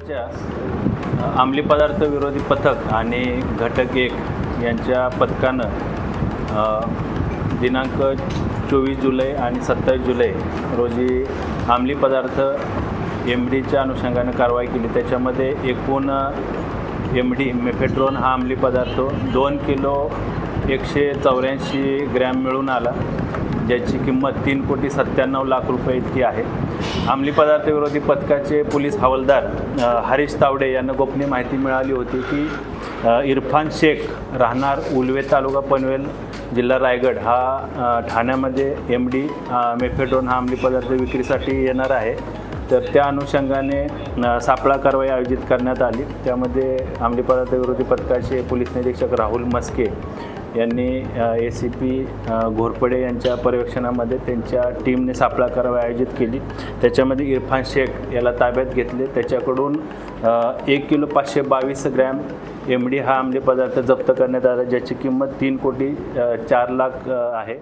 पथकाच्या अंमली पदार्थ विरोधी पथक आणि घटक 1 यांच्या पथकानं दिनांक 24 जुलै आणि 27 जुलै रोजी अंमली पदार्थ MDच्या अनुषंगाने कारवाई केली। त्याच्यामध्ये एकूण MD मेफेड्रोन हा अंमली पदार्थ 2 किलो 184 ग्रॅम मिळून आला, ज्याची किंमत 3,97,00,000 रुपये इतकी आहे। अंमली पदार्थ विरोधी पथकाचे पोलीस हवालदार हरीश तावडे यांना गोपनीय माहिती मिळाली होती की इरफान शेख राहणार उलवे तालुका पनवेल जिल्हा रायगड हा ठाण्यामध्ये MD मेफेड्रोन हा अंमली पदार्थ विक्रीसाठी येणार आहे। तर त्या अनुषंगाने सापळा कारवाई आयोजित करण्यात आली। त्यामध्ये अंमली पदार्थ विरोधी पथकाचे पोलीस निरीक्षक राहुल मस्के यांनी ACP घोरपडे यांच्या पर्यवेक्षणामध्ये त्यांच्या टीमने सापळा कारवाई आयोजित केली। त्याच्यामध्ये इरफान शेख याला ताब्यात घेतले। त्याच्याकडून 1 किलो 522 ग्रॅम MD हा अंमली पदार्थ जप्त करण्यात आला, ज्याची किंमत 3,04,00,000 आहे।